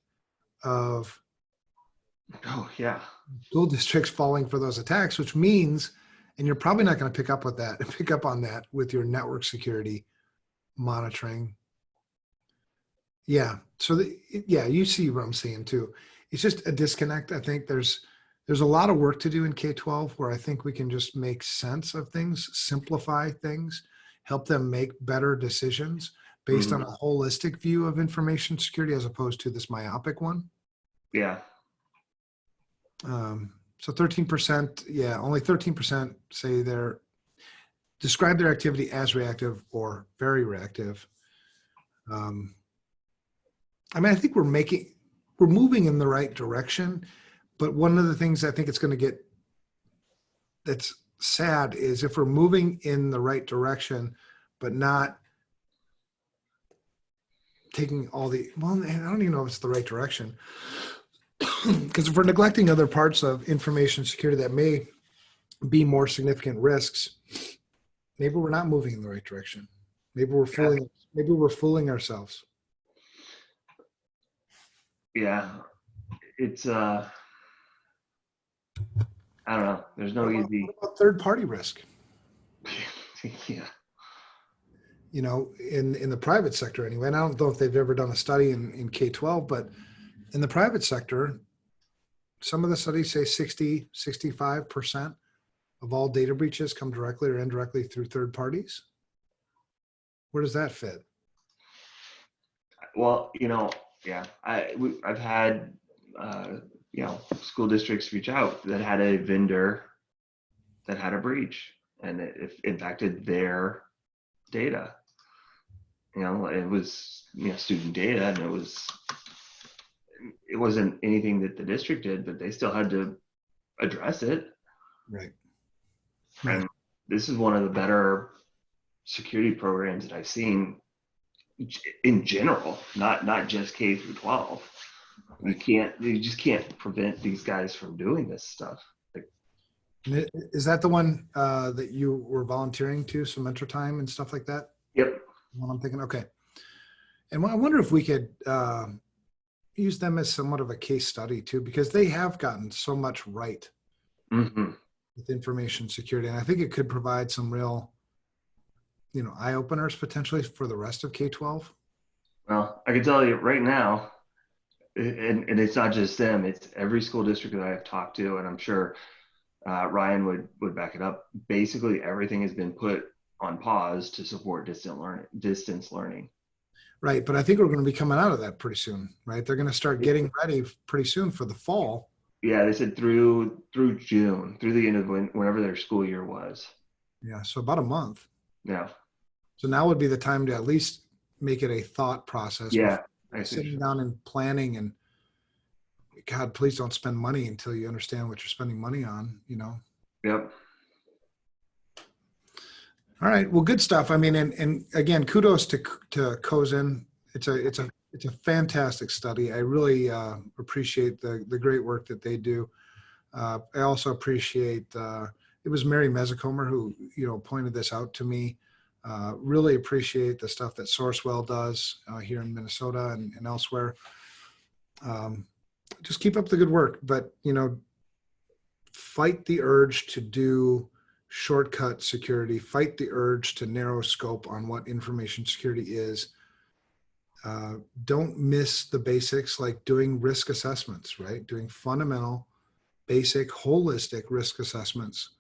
of school districts falling for those attacks, which means, and you're probably not going to pick up on that with your network security monitoring. Yeah. So you see what I'm seeing too. It's just a disconnect. I think there's There's a lot of work to do in K-12 where I think we can just make sense of things, simplify things, help them make better decisions based on a holistic view of information security as opposed to this myopic one. Yeah. So 13%, yeah, only 13% say describe their activity as reactive or very reactive. I mean, I think we're moving in the right direction, but one of the things I think it's going to get that's sad is if we're moving in the right direction, but not taking all well, I don't even know if it's the right direction. Because if we're neglecting other parts of information security that may be more significant risks, maybe we're not moving in the right direction. Maybe we're fooling ourselves. Yeah. It's I don't know. There's no easy. What about third-party risk? Yeah. You know, in the private sector anyway, and I don't know if they've ever done a study in K-12, but in the private sector, some of the studies say 65% of all data breaches come directly or indirectly through third parties. Where does that fit? Well, yeah, I've had, school districts reach out that had a vendor that had a breach and it impacted their data. It was, student data, and it wasn't anything that the district did, but they still had to address it. Right. And this is one of the better security programs that I've seen in general, not just K through 12. You just can't prevent these guys from doing this stuff. Is that the one that you were volunteering to, some mentor time and stuff like that? Yep. What I'm thinking, okay. And I wonder if we could use them as somewhat of a case study too, because they have gotten so much right with information security. And I think it could provide some real, eye openers potentially for the rest of K-12. Well, I can tell you right now, and it's not just them, it's every school district that I've talked to, and I'm sure Ryan would back it up. Basically, everything has been put on pause to support distance learning. Right, but I think we're going to be coming out of that pretty soon, right? They're going to start getting ready pretty soon for the fall. Yeah, they said through June, through the end of whenever their school year was. Yeah, so about a month. Yeah. So now would be the time to at least make it a thought process. Yeah. Sitting down and planning, and God, please don't spend money until you understand what you're spending money on, Yep. All right. Well, good stuff. I mean, and again, kudos to CoSN. It's a fantastic study. I really appreciate the great work that they do. I also appreciate it was Mary Mezicomer who pointed this out to me. Really appreciate the stuff that Sourcewell does here in Minnesota and elsewhere. Just keep up the good work, but fight the urge to do shortcut security, fight the urge to narrow scope on what information security is. Don't miss the basics, like doing risk assessments, right? Doing fundamental, basic, holistic risk assessments.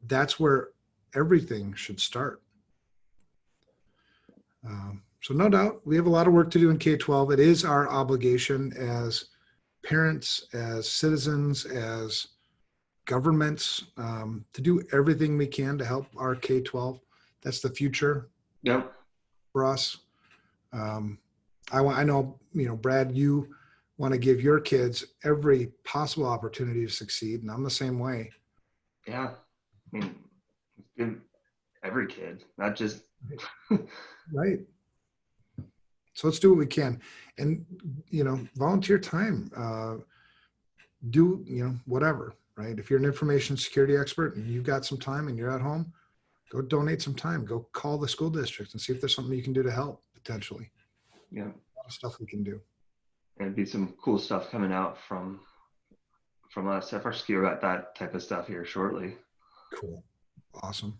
That's where everything should start. So no doubt, we have a lot of work to do in K-12. It is our obligation as parents, as citizens, as governments, to do everything we can to help our K-12. That's the future. Yep. For us. I know, Brad, you want to give your kids every possible opportunity to succeed, and I'm the same way. Yeah. I mean, every kid, not just right. So let's do what we can, and volunteer time, do whatever, right? If you're an information security expert and you've got some time and you're at home, go donate some time, go call the school district and see if there's something you can do to help potentially. Yeah. A lot of stuff we can do. And be some cool stuff coming out from us. FRSecure got that type of stuff here shortly. Cool. Awesome.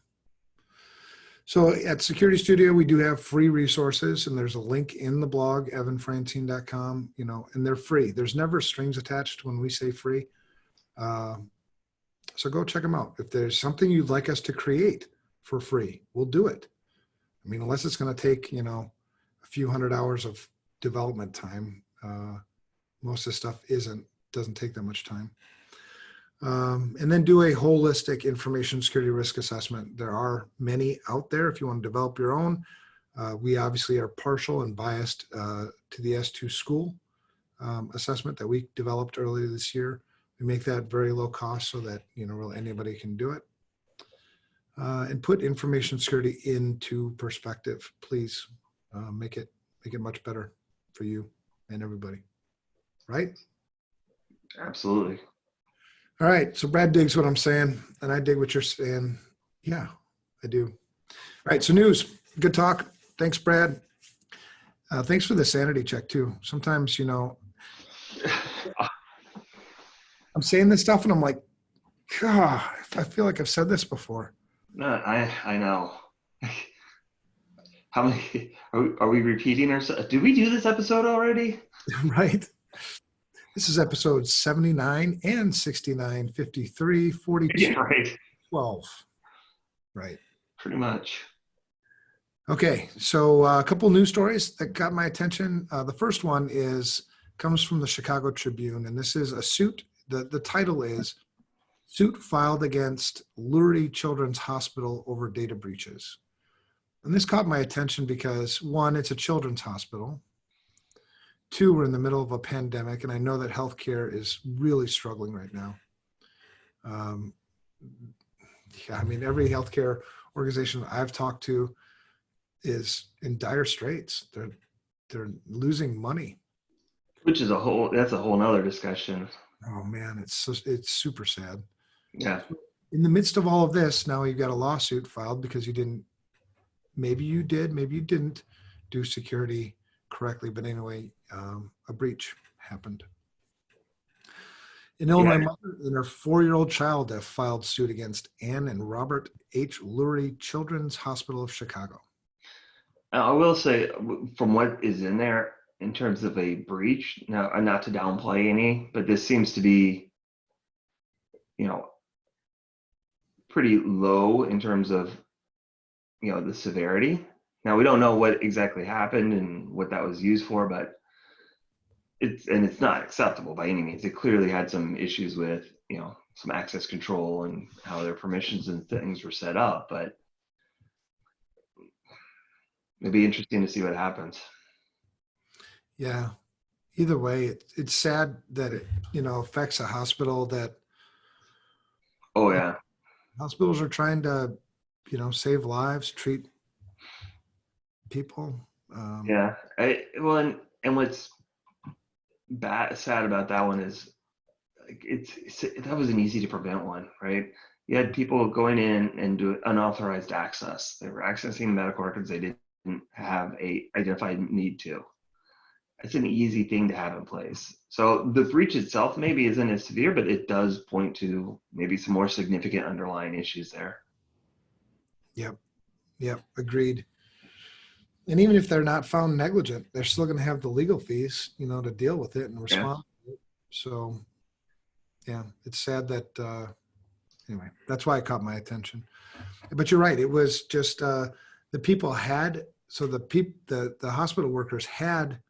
So at Security Studio, we do have free resources, and there's a link in the blog, evanfrancine.com, and they're free. There's never strings attached when we say free. So go check them out. If there's something you'd like us to create for free, we'll do it. I mean, unless it's going to take, a few hundred hours of development time, most of the stuff doesn't take that much time. And then do a holistic information security risk assessment. There are many out there if you want to develop your own. We obviously are partial and biased to the S2 school assessment that we developed earlier this year. We make that very low cost so that, really anybody can do it. And put information security into perspective, please. Make it much better for you and everybody. Right? Absolutely. All right. So Brad digs what I'm saying, and I dig what you're saying. Yeah, I do. All right. So news. Good talk. Thanks, Brad. Thanks for the sanity check too. Sometimes, I'm saying this stuff and I'm like, God, I feel like I've said this before. No, I know. How many are we repeating ourselves? Did we do this episode already? Right. This is episode 79 and 69, 53, 42, Yeah, right. 12. Right. Pretty much. Okay. So a couple news stories that got my attention. The first one comes from the Chicago Tribune, and this is a suit. The title is Suit Filed Against Lurie Children's Hospital Over Data Breaches. And this caught my attention because, one, it's a children's hospital. Two, we're in the middle of a pandemic, and I know that healthcare is really struggling right now. Every healthcare organization I've talked to is in dire straits. They're losing money. Which is that's a whole nother discussion. Oh man, it's super sad. Yeah. In the midst of all of this, now you've got a lawsuit filed because maybe you didn't do security correctly, but anyway, a breach happened. In Illinois, mother and her 4-year-old child have filed suit against Ann and Robert H. Lurie Children's Hospital of Chicago. I will say, from what is in there in terms of a breach, now, not to downplay any, but this seems to be, pretty low in terms of, the severity. Now, we don't know what exactly happened and what that was used for, but it's not acceptable by any means. It clearly had some issues with, some access control and how their permissions and things were set up, but it'd be interesting to see what happens. Yeah. Either way, it's sad that it, affects a hospital that. Oh yeah. Hospitals are trying to, save lives, treat people. Yeah. And what's sad about that one is, that was an easy to prevent one, right? You had people going in and do unauthorized access. They were accessing medical records they didn't have a identified need to. It's an easy thing to have in place. So the breach itself maybe isn't as severe, but it does point to maybe some more significant underlying issues there. Yep. Agreed. And even if they're not found negligent, they're still going to have the legal fees, to deal with it and respond. Yeah. So, yeah, it's sad that, anyway, that's why it caught my attention. But you're right. It was just the people the hospital workers had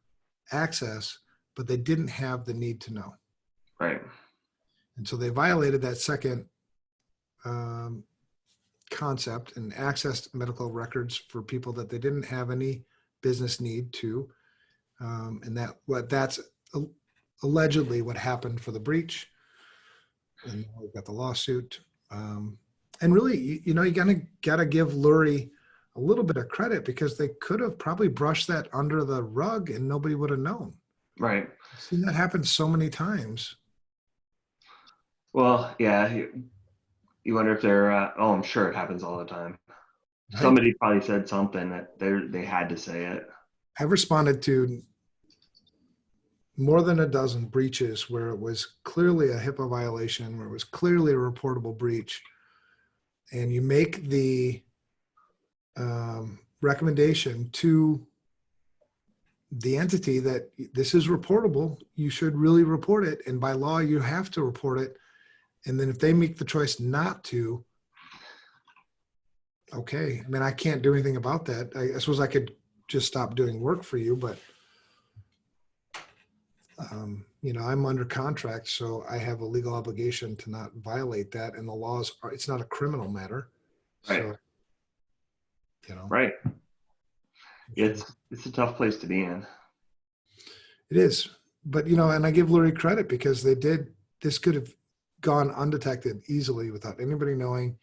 access, but they didn't have the need to know. Right. And so they violated that second concept and accessed medical records for people that they didn't have any business need to. And that's allegedly what happened for the breach. And we've got the lawsuit. And really, you gotta give Lurie a little bit of credit because they could have probably brushed that under the rug and nobody would have known. Right. I've seen that happen so many times. Well, yeah. You wonder if they're, I'm sure it happens all the time. Right. Somebody probably said something that they had to say it. I've responded to more than a dozen breaches where it was clearly a HIPAA violation, where it was clearly a reportable breach. And you make the recommendation to the entity that this is reportable, you should really report it. And by law, you have to report it. And then if they make the choice not to, okay, I mean, I can't do anything about that. I suppose I could just stop doing work for you, but I'm under contract, so I have a legal obligation to not violate that. And the laws are, it's not a criminal matter. Right. So, Right. It's a tough place to be in. It is, but and I give Lurie credit because this could have gone undetected easily without anybody knowing,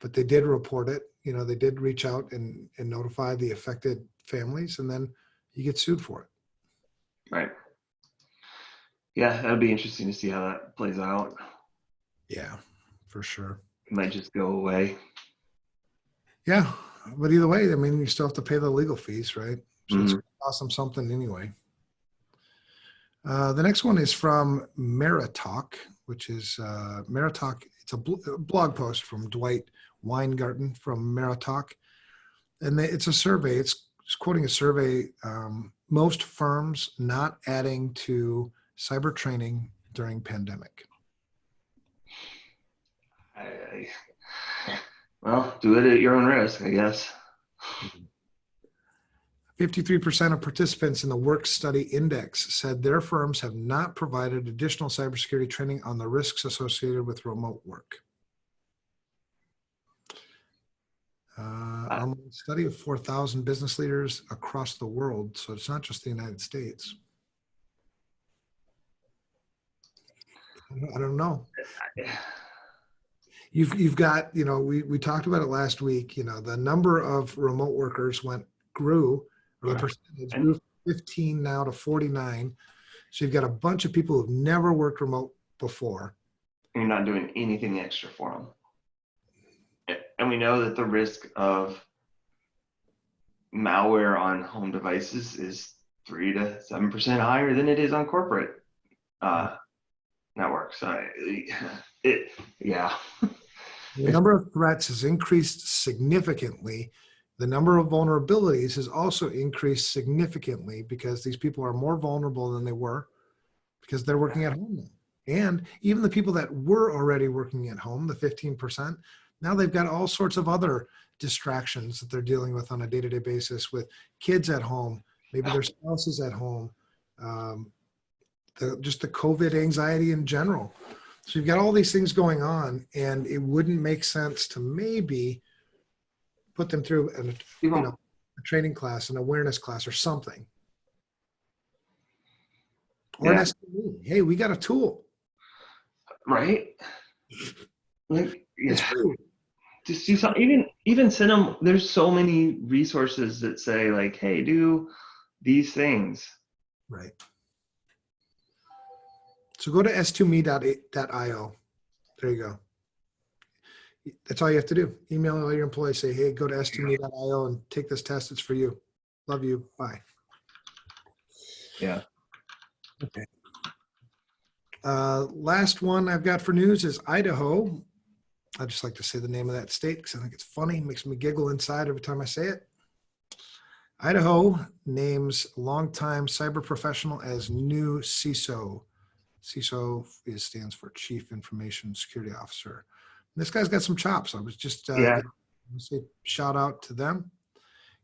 but they did report it. They did reach out and notify the affected families, and then you get sued for it. Right. Yeah, that'll be interesting to see how that plays out. Yeah, for sure. It might just go away. Yeah, but either way, I mean, you still have to pay the legal fees, right? So it's going to cost them something anyway. The next one is from Meritalk, which is Meritalk. It's a blog post from Dwight Weingarten from Meritalk. And it's a survey. It's quoting a survey. Most firms not adding to cyber training during pandemic. Well, do it at your own risk, I guess. 53% of participants in the Work Study Index said their firms have not provided additional cybersecurity training on the risks associated with remote work. Online study of 4,000 business leaders across the world, so it's not just the United States. I don't know. You've got, we talked about it last week, the number of remote workers grew, or the percentage grew from 15 now to 49. So you've got a bunch of people who've never worked remote before. You're not doing anything extra for them. And we know that the risk of malware on home devices is 3 to 7% higher than it is on corporate networks. Yeah. The number of threats has increased significantly. The number of vulnerabilities has also increased significantly because these people are more vulnerable than they were because they're working at home now. And even the people that were already working at home, the 15%, now they've got all sorts of other distractions that they're dealing with on a day-to-day basis with kids at home, maybe their spouses at home, just the COVID anxiety in general. So you've got all these things going on, and it wouldn't make sense to maybe put them through a training class, an awareness class, or something. Or an SME. Hey, we got a tool. Right? Like, it's free. Just do something. Even send them. There's so many resources that say like, "Hey, do these things." Right. So go to s2me.io. There you go. That's all you have to do. Email all your employees. Say, "Hey, go to s2me.io and take this test. It's for you. Love you. Bye." Yeah. Okay. Last one I've got for news is Idaho. I just like to say the name of that state because I think it's funny. It makes me giggle inside every time I say it. Idaho names longtime cyber professional as new CISO. CISO stands for Chief Information Security Officer. And this guy's got some chops. I was just say shout out to them.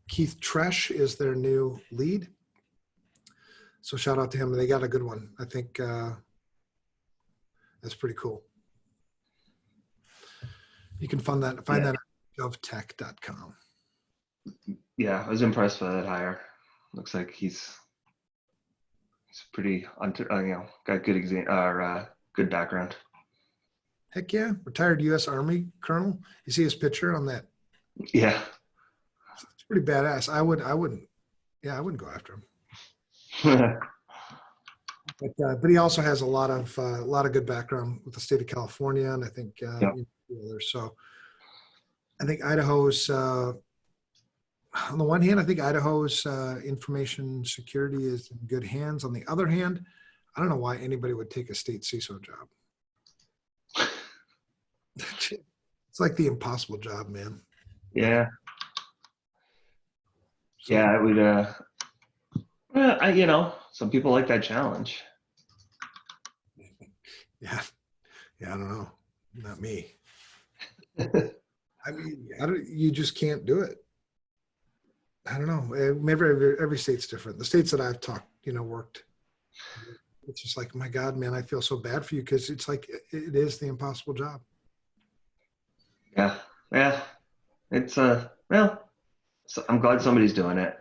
Keith Tresh is their new lead. So shout out to him. They got a good one. I think that's pretty cool. You can find that at govtech.com. Yeah, I was impressed by that hire. Looks like he's pretty, got good background. Heck yeah, retired U.S. Army colonel. You see his picture on that? Yeah, it's pretty badass. I wouldn't go after him. But he also has a lot of good background with the state of California, and I think others. So I think Idaho's on the one hand, I think Idaho's information security is in good hands. On the other hand, I don't know why anybody would take a state CISO job. It's like the impossible job, man. Yeah. Yeah, it would. Some people like that challenge. Yeah, I don't know. Not me. I mean, you just can't do it. I don't know. Maybe every state's different. The states that I've worked, it's just like, my God, man, I feel so bad for you, because it's like it is the impossible job. Yeah. It's well, so I'm glad somebody's doing it.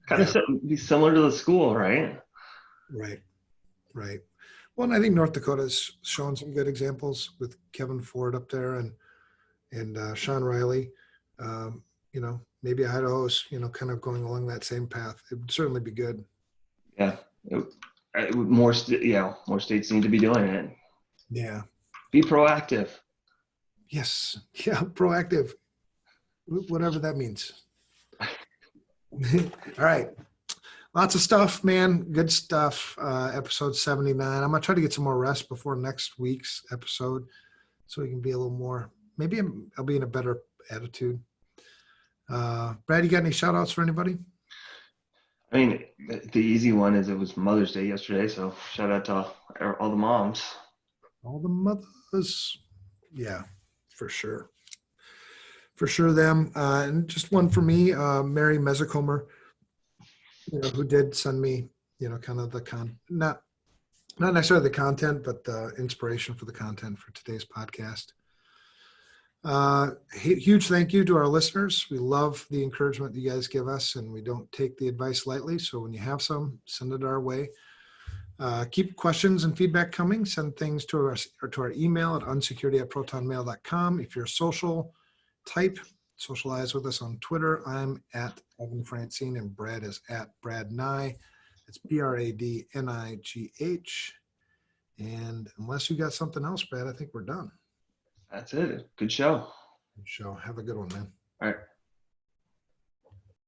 Kind of be similar to the school, right? Right. Well, and I think North Dakota's shown some good examples with Kevin Ford up there and Sean Riley. Maybe Idaho's kind of going along that same path. It would certainly be good. Yeah. More states need to be doing it. Yeah. Be proactive. Yes. Yeah. Proactive. Whatever that means. All right. Lots of stuff, man. Good stuff. Episode 79. I'm going to try to get some more rest before next week's episode, so we can be a little more, maybe I'll be in a better attitude. Brad, you got any shout outs for anybody? I mean, the easy one is it was Mother's Day yesterday, so shout out to all the moms. All the mothers. Yeah, for sure. For sure them. And just one for me, Mary Mesecomer, who did send me, kind of the not necessarily the content, but the inspiration for the content for today's podcast. Huge thank you to our listeners. We love the encouragement that you guys give us, and we don't take the advice lightly. So when you have some, send it our way. Keep questions and feedback coming. Send things to our email at unsecurity@protonmail.com. If you're a social type, socialize with us on Twitter. I'm at Evan Francine, and Brad is at Brad Nye. It's BRADNIGH. And unless you got something else, Brad, I think we're done. That's it. Good show. Good show. Have a good one, man. All right.